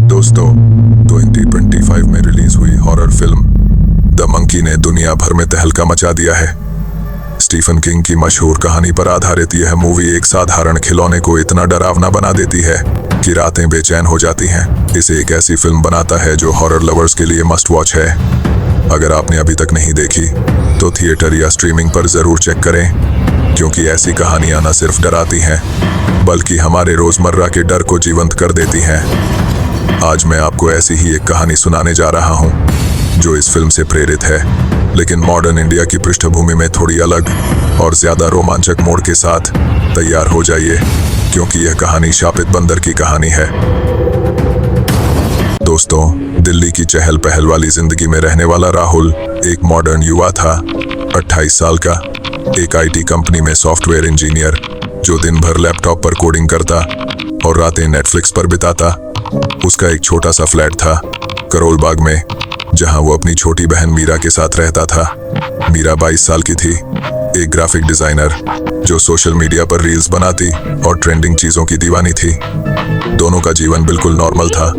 दोस्तों, 2025 में रिलीज हुई हॉरर फिल्म द मंकी ने दुनिया भर में तहलका मचा दिया है। स्टीफन किंग की मशहूर कहानी पर आधारित यह मूवी एक साधारण खिलौने को इतना डरावना बना देती है कि रातें बेचैन हो जाती हैं। इसे एक ऐसी फिल्म बनाता है जो हॉरर लवर्स के लिए मस्ट वॉच है। अगर आपने अभी तक नहीं देखी तो थिएटर या स्ट्रीमिंग पर जरूर चेक करें, क्योंकि ऐसी कहानियां न सिर्फ डराती हैं बल्कि हमारे रोजमर्रा के डर को जीवंत कर देती हैं। आज मैं आपको ऐसी ही एक कहानी सुनाने जा रहा हूं जो इस फिल्म से प्रेरित है, लेकिन मॉडर्न इंडिया की पृष्ठभूमि में थोड़ी अलग और ज्यादा रोमांचक मोड़ के साथ। तैयार हो जाइए, क्योंकि यह कहानी शापित बंदर की कहानी है। दोस्तों, दिल्ली की चहल पहल वाली जिंदगी में रहने वाला राहुल एक मॉडर्न युवा था, 28 साल का, एक आईटी कंपनी में सॉफ्टवेयर इंजीनियर जो दिन भर लैपटॉप पर कोडिंग करता और रातें नेटफ्लिक्स पर बिताता। उसका एक छोटा सा फ्लैट था करोल बाग में, जहां वो अपनी छोटी बहन मीरा के साथ रहता था। मीरा 22 साल की थी, एक ग्राफिक डिजाइनर जो सोशल मीडिया पर रील्स बनाती और ट्रेंडिंग चीजों की दीवानी थी। दोनों का जीवन बिल्कुल नॉर्मल था,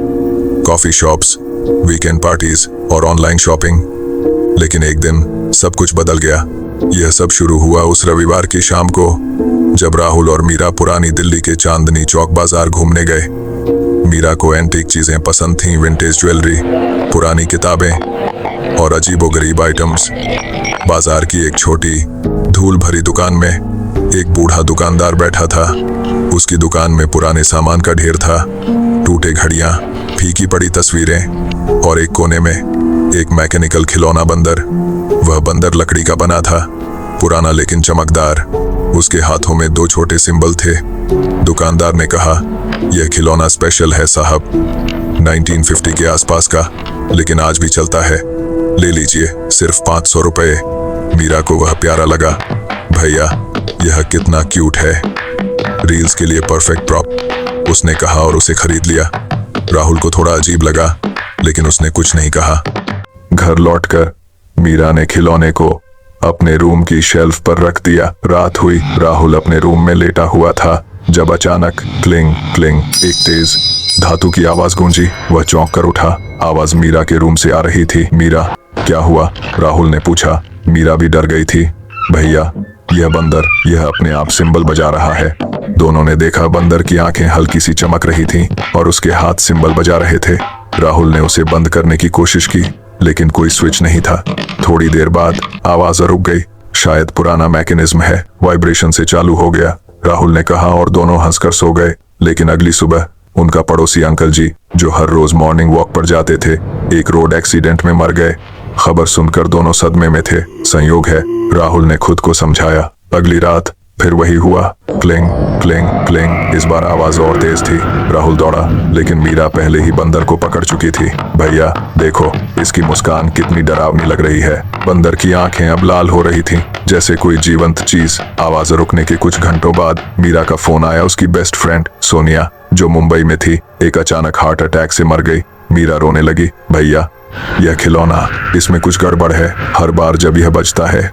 कॉफी शॉप्स, वीकेंड पार्टीज और ऑनलाइन शॉपिंग। लेकिन एक दिन सब कुछ बदल गया। यह सब शुरू हुआ उस रविवार की शाम को, जब राहुल और मीरा पुरानी दिल्ली के चांदनी चौक बाजार घूमने गए। मीरा को एंटीक चीजें पसंद थीं, विंटेज ज्वेलरी, पुरानी किताबें और अजीबोगरीब आइटम्स। बाजार की एक छोटी धूल भरी दुकान में एक बूढ़ा दुकानदार बैठा था। उसकी दुकान में पुराने सामान का ढेर था, टूटे घड़ियां, फीकी पड़ी तस्वीरें और एक कोने में एक मैकेनिकल खिलौना बंदर। वह बंदर लकड़ी का बना था, पुराना लेकिन चमकदार। उसके हाथों में 2 छोटे सिंबल थे। दुकानदार ने कहा, यह खिलौना स्पेशल है साहब, 1950 के आसपास का, लेकिन आज भी चलता है। ले लीजिए, सिर्फ 500 रुपए। मीरा को वह प्यारा लगा। भैया, यह कितना क्यूट है, रील्स के लिए परफेक्ट प्रॉप, उसने कहा और उसे खरीद लिया। राहुल को थोड़ा अजीब लगा, लेकिन उसने कुछ नहीं कहा। घर लौटकर मीरा ने खिलौने को अपने रूम की शेल्फ पर रख दिया। रात हुई, राहुल अपने रूम में लेटा हुआ था जब अचानक क्लिंग क्लिंग एक तेज धातु की आवाज गूंजी। वह चौंक कर उठा। आवाज मीरा के रूम से आ रही थी। मीरा, क्या हुआ? राहुल ने पूछा। मीरा भी डर गई थी। भैया, यह बंदर, यह अपने आप सिंबल बजा रहा है। दोनों ने देखा बंदर की आंखें हल्की सी चमक रही थीं और उसके हाथ सिंबल बजा रहे थे। राहुल ने उसे बंद करने की कोशिश की, लेकिन कोई स्विच नहीं था। थोड़ी देर बाद आवाज रुक गई। शायद पुराना मैकेनिज्म है, वाइब्रेशन से चालू हो गया, राहुल ने कहा और दोनों हंसकर सो गए। लेकिन अगली सुबह उनका पड़ोसी अंकल जी, जो हर रोज मॉर्निंग वॉक पर जाते थे, एक रोड एक्सीडेंट में मर गए। खबर सुनकर दोनों सदमे में थे। संयोग है, राहुल ने खुद को समझाया। अगली रात फिर वही हुआ, क्लिंग क्लिंग क्लिंग। इस बार आवाज और तेज थी। राहुल दौड़ा, लेकिन मीरा पहले ही बंदर को पकड़ चुकी थी। भैया देखो, इसकी मुस्कान कितनी डरावनी लग रही है। बंदर की आंखें अब लाल हो रही थीं, जैसे कोई जीवंत चीज। आवाज रुकने के कुछ घंटों बाद मीरा का फोन आया। उसकी बेस्ट फ्रेंड सोनिया, जो मुंबई में थी, एक अचानक हार्ट अटैक से मर गई। मीरा रोने लगी। भैया, यह खिलौना, इसमें कुछ गड़बड़ है। हर बार जब यह बजता है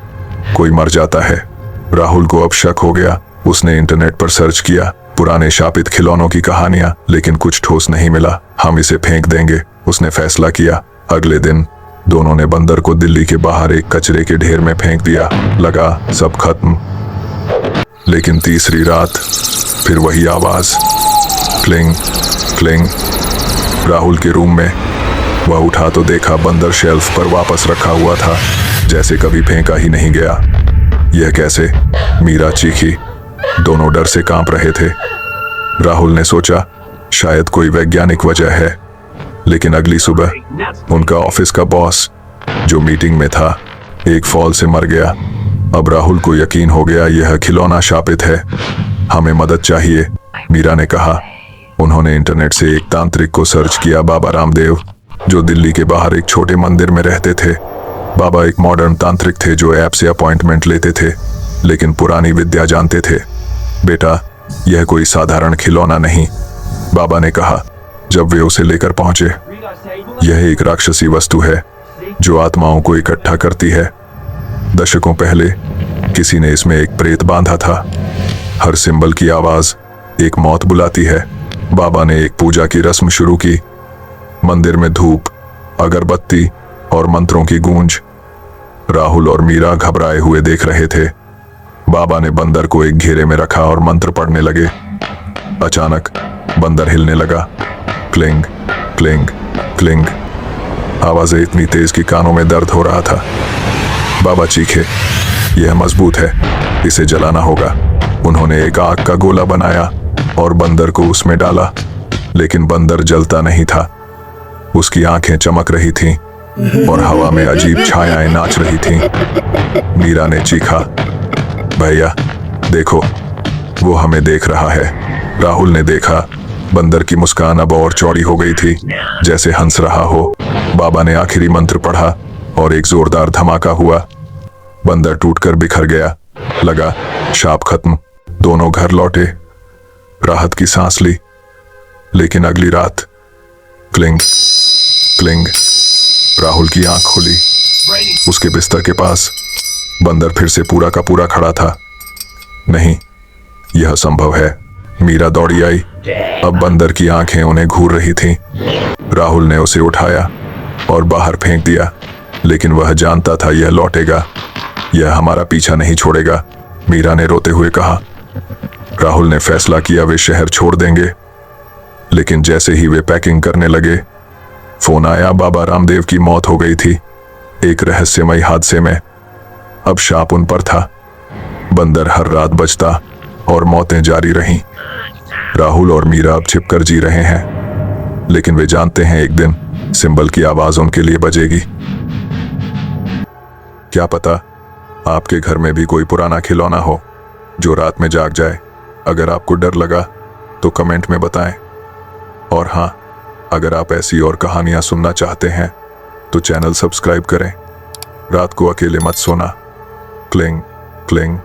कोई मर जाता है। राहुल को अब शक हो गया। उसने इंटरनेट पर सर्च किया, पुराने शापित खिलौनों की कहानियां, लेकिन कुछ ठोस नहीं मिला। हम इसे फेंक देंगे, उसने फैसला किया। अगले दिन दोनों ने बंदर को दिल्ली के बाहर एक कचरे के ढेर में फेंक दिया। लगा सब खत्म। लेकिन तीसरी रात फिर वही आवाज, क्लिंग क्लिंग। राहुल के रूम में वह उठा तो देखा बंदर शेल्फ पर वापस रखा हुआ था, जैसे कभी फेंका ही नहीं गया। यह कैसे? मीरा चीखी। दोनों डर से कांप रहे थे। राहुल ने सोचा, शायद कोई वैज्ञानिक वजह है। लेकिन अगली सुबह उनका ऑफिस का बॉस, जो मीटिंग में था, एक फॉल से मर गया। अब राहुल को यकीन हो गया, यह खिलौना शापित है। हमें मदद चाहिए, मीरा ने कहा। उन्होंने इंटरनेट से एक तांत्रिक को सर्च किया, बाबा रामदेव, जो दिल्ली के बाहर एक छोटे मंदिर में रहते थे। बाबा एक मॉडर्न तांत्रिक थे जो ऐप से अपॉइंटमेंट लेते थे, लेकिन पुरानी विद्या जानते थे। बेटा, यह कोई साधारण खिलौना नहीं, बाबा ने कहा जब वे उसे लेकर पहुंचे। यह एक राक्षसी वस्तु है जो आत्माओं को इकट्ठा करती है। दशकों पहले किसी ने इसमें एक प्रेत बांधा था। हर सिंबल की आवाज एक मौत बुलाती है। बाबा ने एक पूजा की रस्म शुरू की। मंदिर में धूप, अगरबत्ती और मंत्रों की गूंज। राहुल और मीरा घबराए हुए देख रहे थे। बाबा ने बंदर को एक घेरे में रखा और मंत्र पढ़ने लगे। अचानक बंदर हिलने लगा। Cling cling cling. आवाजें इतनी तेज कि कानों में दर्द हो रहा था। बाबा चीखे, यह मजबूत है, इसे जलाना होगा। उन्होंने एक आग का गोला बनाया और बंदर को उसमें डाला, लेकिन बंदर जलता नहीं था। उसकी आंखें चमक रही थीं और हवा में अजीब छायाएं नाच रही थीं। मीरा ने चीखा, भैया देखो, वो हमें देख रहा है। राहुल ने देखा, बंदर की मुस्कान अब और चौड़ी हो गई थी, जैसे हंस रहा हो। बाबा ने आखिरी मंत्र पढ़ा और एक जोरदार धमाका हुआ। बंदर टूटकर बिखर गया। लगा शाप खत्म। दोनों घर लौटे, राहत की सांस ली। लेकिन अगली रात क्लिंग क्लिंग। राहुल की आंख खुली। उसके बिस्तर के पास बंदर फिर से पूरा का पूरा खड़ा था। नहीं, यह संभव है। मीरा दौड़ी आई। अब बंदर की आंखें उन्हें घूर रही थीं। राहुल ने उसे उठाया और बाहर फेंक दिया, लेकिन वह जानता था यह लौटेगा, यह हमारा पीछा नहीं छोड़ेगा। मीरा ने रोते हुए कहा। राहुल ने फैसला किया वे शहर छोड़ देंगे, लेकिन जैसे ही वे पैकिंग करने लगे, फोन आया। बाबा रामदेव की मौत हो गई थी, एक रहस्यमयी हादसे में। अब शाप उन पर था। बंदर हर रात बचता और मौतें जारी रहीं। राहुल और मीरा अब छिपकर जी रहे हैं, लेकिन वे जानते हैं एक दिन सिंबल की आवाज उनके लिए बजेगी। क्या पता आपके घर में भी कोई पुराना खिलौना हो जो रात में जाग जाए। अगर आपको डर लगा तो कमेंट में बताएं। और हाँ, अगर आप ऐसी और कहानियां सुनना चाहते हैं तो चैनल सब्सक्राइब करें। रात को अकेले मत सोना। Cling cling.